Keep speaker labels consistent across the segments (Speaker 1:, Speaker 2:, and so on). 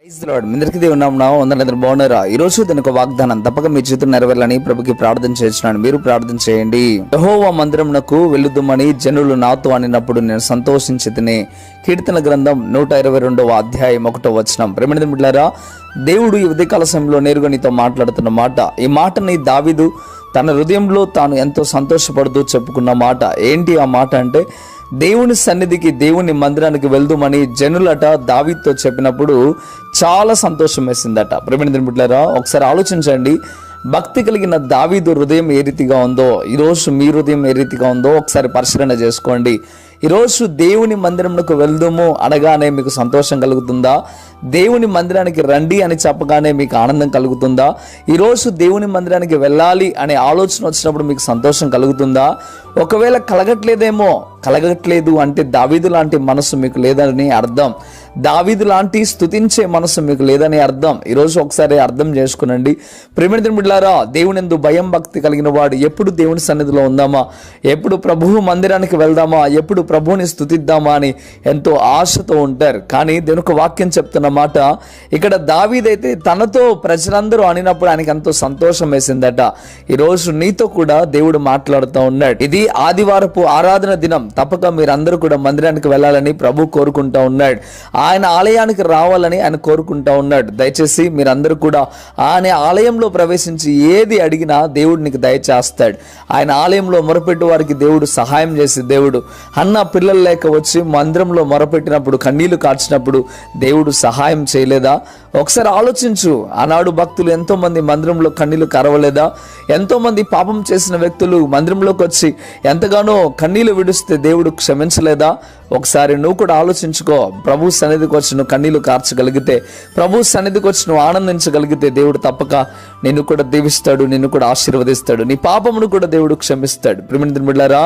Speaker 1: అందరికీ దేవుని నామమున బాగున్నారా? ఈ రోజు దీని ఒక వాగ్దానం తప్పక మీ జీవితం నెరవేరాలని ప్రభుకి ప్రార్థన చేస్తున్నాను. మీరు ప్రార్థన చేయండి. యెహోవా మందిరమునకు వెళ్ళుదుమని జనులు నాతో అనినప్పుడు నేను సంతోషించితిని. కీర్తన గ్రంథం 122వ అధ్యాయం 1వ వచనం. ప్రేమైన బిడ్డలారా, దేవుడు ఈ ఉదయకాల సమయంలో నేరుగా నీతో మాట్లాడుతున్న మాట. ఈ మాటని దావీదు తన హృదయంలో తాను ఎంతో సంతోషపడుతూ చెప్పుకున్న మాట. ఏంటి ఆ మాట అంటే, దేవుని సన్నిధికి, దేవుని మందిరానికి వెళ్దామని జనులట దావీదుతో చెప్పినప్పుడు చాలా సంతోషం వేసిందట. ప్రేమైన బిడ్డలారా, ఒకసారి ఆలోచించండి. భక్తి కలిగిన దావీదు హృదయం ఏ రీతిగా ఉందో, ఈరోజు మీ హృదయం ఏ రీతిగా ఉందో ఒకసారి పరిశీలన చేసుకోండి. ఈరోజు దేవుని మందిరంకు వెళ్దాము అనగానే మీకు సంతోషం కలుగుతుందా? దేవుని మందిరానికి రండి అని చెప్పగానే మీకు ఆనందం కలుగుతుందా? ఈరోజు దేవుని మందిరానికి వెళ్ళాలి అనే ఆలోచన వచ్చినప్పుడు మీకు సంతోషం కలుగుతుందా? ఒకవేళ కలగట్లేదు అంటే దావీదు లాంటి మనసు మీకు లేదని అర్థం. దావీదు లాంటి స్తుతించే మనసు మీకు లేదని అర్థం. ఈరోజు ఒకసారి అర్థం చేసుకునండి. ప్రేమైన బిడ్డలారా, దేవుని యందు భయం భక్తి కలిగిన వాడు ఎప్పుడు దేవుని సన్నిధిలో ఉందామా, ఎప్పుడు ప్రభువు మందిరానికి వెళ్దామా, ఎప్పుడు ప్రభువుని స్తుతిద్దామా అని ఎంతో ఆశతో ఉంటారు. కానీ దేవుని ఒక వాక్యం చెప్తున్న మాట, ఇక్కడ దావీదైతే తనతో ప్రజలందరూ అనినప్పుడు ఆయనకి ఎంతో సంతోషం వేసిందట. ఈరోజు నీతో కూడా దేవుడు మాట్లాడుతూ ఉన్నాడు. ఇది ఆదివారపు ఆరాధన దినం. తప్పక మీరందరూ కూడా మందిరానికి వెళ్ళాలని ప్రభు కోరుకుంటా ఉన్నాడు. ఆయన ఆలయానికి రావాలని ఆయన కోరుకుంటా ఉన్నాడు. దయచేసి మీరందరూ కూడా ఆయన ఆలయంలో ప్రవేశించి ఏది అడిగినా దేవుడు నీకు దయచేస్తాడు. ఆయన ఆలయంలో మొరపెట్టు వారికి దేవుడు సహాయం చేసే దేవుడు. అన్న పిల్లలు లేక వచ్చి మందిరంలో మొరపెట్టినప్పుడు, కన్నీళ్లు కార్చినప్పుడు దేవుడు సహాయం చేయలేదా? ఒకసారి ఆలోచించు. ఆనాడు భక్తులు ఎంతో మంది మందిరంలో కన్నీళ్లు కరవలేదా? ఎంతో మంది పాపం చేసిన వ్యక్తులు మందిరంలోకి వచ్చి ఎంతగానో కన్నీళ్లు విడిస్తే దేవుడు క్షమించలేదా? ఒకసారి నువ్వు కూడా ఆలోచించుకో. ప్రభు సన్నిధికి వచ్చి నువ్వు కన్నీళ్లు కార్చగలిగితే, ప్రభు సన్నిధికి వచ్చి నువ్వు ఆనందించగలిగితే దేవుడు తప్పక నిన్ను కూడా దీవిస్తాడు, నిన్ను కూడా ఆశీర్వదిస్తాడు, నీ పాపమును కూడా దేవుడు క్షమిస్తాడు. ప్రియమైన బిడ్డలారా,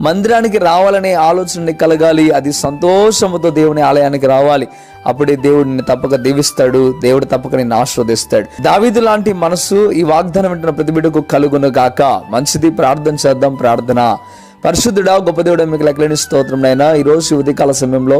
Speaker 1: మందిరానికి రావాలనే ఆలోచన కలగాలి. అది సంతోషముతో దేవుని ఆలయానికి రావాలి. అప్పుడే దేవుడు నిన్ను తప్పక దీవిస్తాడు, దేవుడు తప్పక నిన్ను ఆశీర్వదిస్తాడు. దావీదు లాంటి మనసు ఈ వాగ్దానం వింటున్న ప్రతి బిడ్డకు కలుగును గాక. మంచిది, ప్రార్థన చేద్దాం. ప్రార్థన. పరిశుద్ధుడా, గొప్ప దేవుడా, మీకు లెక్కలేని స్తోత్రం నైనా. ఈరోజు ఉదయకాల సమయంలో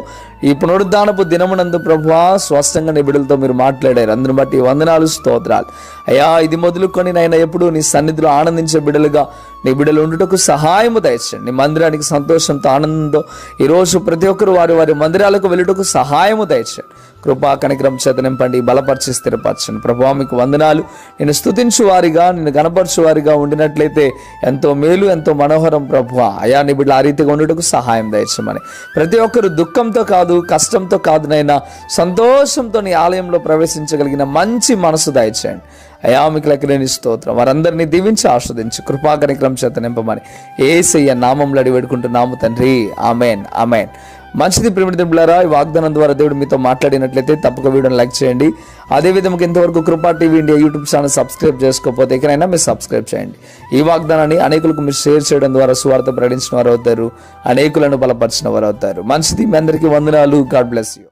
Speaker 1: ఈ పునరుద్ధానపు దినమునందు ప్రభువా స్పష్టంగా నీ బిడ్డలతో మీరు మాట్లాడారు. అందుని బట్టి వందనాలు, స్తోత్రాలు అయ్యా. ఇది మొదలుకొని నైనా ఎప్పుడు నీ సన్నిధిలో ఆనందించే బిడ్డలుగా నీ బిడ్డలు ఉండుటకు సహాయము దయచండి. నీ మందిరానికి సంతోషంతో, ఆనందంతో ఈరోజు ప్రతి ఒక్కరు వారి వారి మందిరాలకు వెళ్ళుటకు సహాయము దయచండి. కృపా కనికరం చేత నింపండి, బలపరిచి స్థిరపరచండి. ప్రభువా మీకు వందనాలు. నేను స్తుతించు వారిగా, నేను గణపరచు వారిగా ఉండినట్లయితే ఎంతో మేలు, ఎంతో మనోహరం. ప్రభువా అయా, నీ బిడ్డలు ఆ రీతిగా ఉండుటకు సహాయం దయచమని, ప్రతి ఒక్కరు దుఃఖంతో కాదు, కష్టంతో కాదునైనా సంతోషంతో నీ ఆలయంలో ప్రవేశించగలిగిన మంచి మనసు దయచేయండి అయా. మీకు లెక్కలేని స్తోత్రం. వారందరినీ దీవించి ఆస్వాదించి కృపా కనికరం చేత నింపమని యేసయ్య నామములో అడిగి వేడుకుంటున్నాము తండ్రి. Amen, amen. మంచిది. ప్రియమైన బిడ్డలారా, ఈ వాగ్దానం ద్వారా దేవుడు మీతో మాట్లాడినట్లయితే తప్పక వీడియోని లైక్ చేయండి. అదేవిధంగా ఇంతవరకు కృపా TV India YouTube channel subscribe చేసుకోకపోతే ఎక్కడైనా మీరు సబ్స్క్రైబ్ చేయండి. ఈ వాగ్దానాన్ని అనేకులకు మీరు షేర్ చేయడం ద్వారా సువార్త ప్రకటించిన వారు అవుతారు, అనేకులను బలపరిచిన వారు అవుతారు. మంచిది. మీ అందరికీ వందనాలు. God bless you.